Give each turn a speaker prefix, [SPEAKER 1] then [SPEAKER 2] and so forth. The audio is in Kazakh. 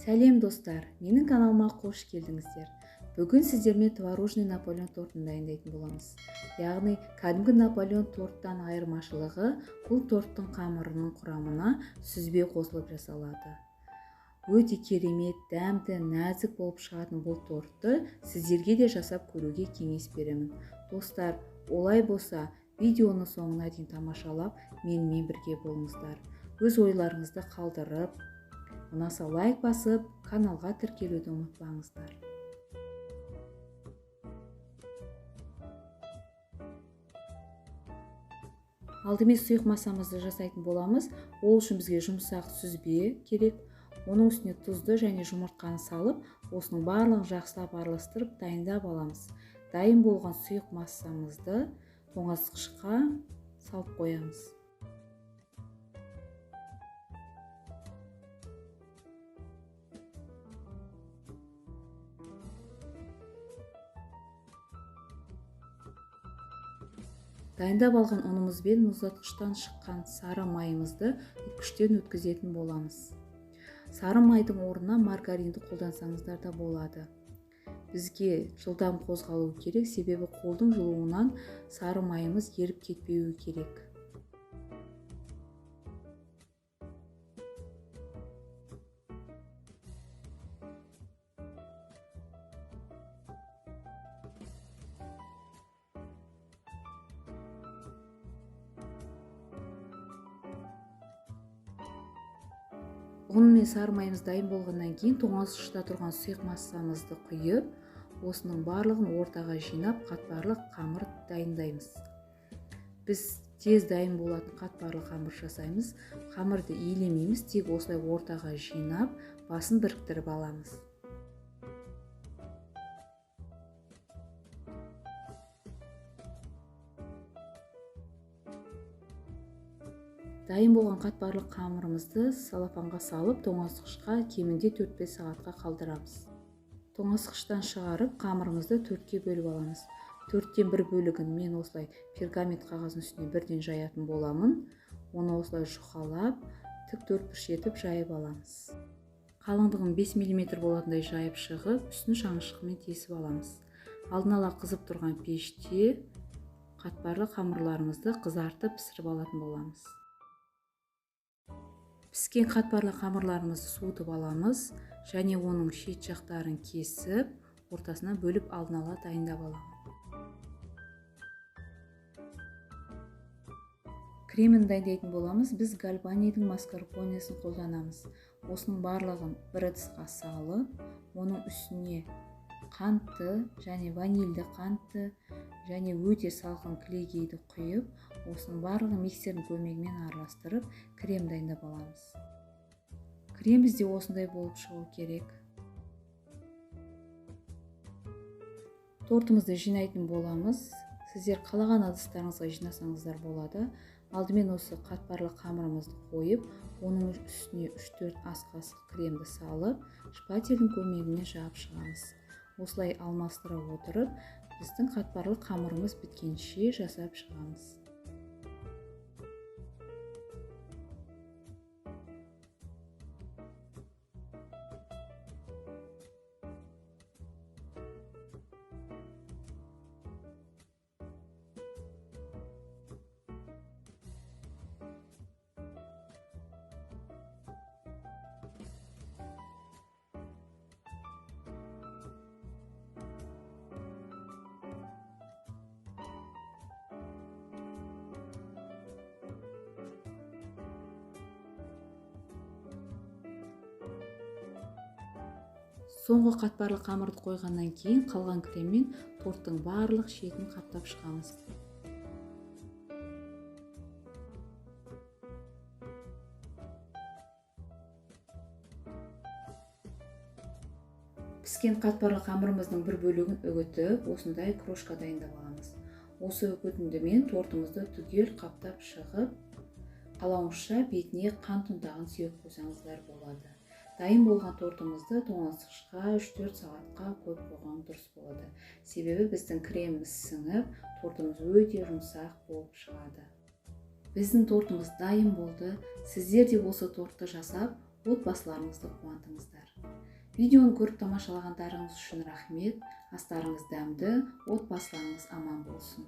[SPEAKER 1] Сәлем достар, менің каналыма қош келдіңіздер. Бүгін сіздермен творожный Наполеон тортын дайындайтын боламыз. Яғни кәдімгі Наполеон торттан айырмашылығы бұл торттың қамырының құрамына сүзбе қосылып жасалады. Өте керемет, дәмді, нәзік болып шығатын бұл тортты сіздерге де жасап көруге кеңес беремін. Достар, олай болса, видеоны соңына дейін тамашалап, менімен бірге болыңыздар. Өз ойларыңызды қалдырып, ұнаса лайк басып, каналға тіркелуді ұмытпаңыздар. Алдымен сұйық массамызды жасайтын боламыз. Ол үшін бізге жұмсақ сүзбе керек. Оның үстіне тұзды және жұмыртқаны салып, осының барлығын жақсылап араластырып дайындап аламыз. Дайын болған сұйық массамызды тоңазытқышқа салып қоямыз. Дайындап алған ұнымыз бен мұздатқыштан шыққан сары майымызды үткіштен өткізетін боламыз. Сары майдың орнына маргаринді қолдансаңыздар да болады. Бізге жылдам қозғалу керек, себебі қолдың жылуынан сары майымыз еріп кетпеуі керек. Ұн мен сары майымыз дайын болғаннан кейін тоңазытқышта тұрған сұйық массамызды құйып, осының барлығын ортаға жинап, қатпарлы қамыр дайындаймыз. Біз тез дайын болатын қатпарлы қамыр жасаймыз. Қамырды иілемейміз, тек осылай ортаға жинап, басын біріктіріп аламыз. Дайын болған қатпарлы қамырымызды салафанға салып, тоңазытқышқа кемінде 4-5 сағатқа қалдырамыз. Тоңазытқыштан шығарып, қамырымызды 4-ке бөліп аламыз. 4-тен 1 бөлігін мен осылай пергамент қағаздың үстіне бірден жаятын боламын. Оны осылай жұқалап, тік төртбұрыш етіп жайып аламыз. Қалыңдығын 5 мм болатындай жайып шығып, үстін шаңышқымен тесіп аламыз. Алдын ала қызып тұрған пеште қатпарлы қамырларымызды қызартып пісіріп алатын боламыз. Піскен қатпарлы қамырларымызды суытып аламыз және оның шет жақтарын кесіп, ортасына бөліп алдын ала дайындап аламын. Кремін дайындайтын боламыз. Біз гальванидің маскарпонесін қолданамыз. Осының барлығын бір ыдысқа салып, оның үстіне қантты және ванильді қантты және өте салқын кілегейді құйып, осының барлығын миксердің көмегімен араластырып, крем дайындап аламыз. Крем бізде осындай болып шығу керек. Тортымызды жинайтын боламыз. Сіздер қалаған ыдыстарыңызға жинасаңыздар болады. Алдымен осы қатпарлы қамырымызды қойып, оның үстіне 3-4 ас қасық кремді салып, шпательдің көмегімен жабып шығамыз. Осылай алмастыра отырып, біздің қатпарлы қамырымыз біткенше жасап шығамыз. Соңғы қатпарлы қамырды қойғаннан кейін қалған креммен торттың барлық шетін қаптап шығамыз. Піскен қатпарлы қамырымыздың бір бөлігін үгітіп, осындай крошка дайындап аламыз. Осы үгітінді мен тортымызды түгел қаптап шығып, қалауыңызша бетіне қант ұнтағын сеуіп қойсаңыздар болады. Дайын болған тортымызды тоңазытқышқа 3-4 сағатқа қойып қойған дұрыс болады. Себебі біздің креміміз сіңіп, тортымыз өте жұмсақ болып шығады. Біздің тортымыз дайын болды. Сіздер де осы тортты жасап, отбасыларыңызды қуантыңыздар. Видеоны көріп тамашалағандарыңыз үшін рахмет. Астарыңыз дәмді, отбасыларыңыз аман болсын.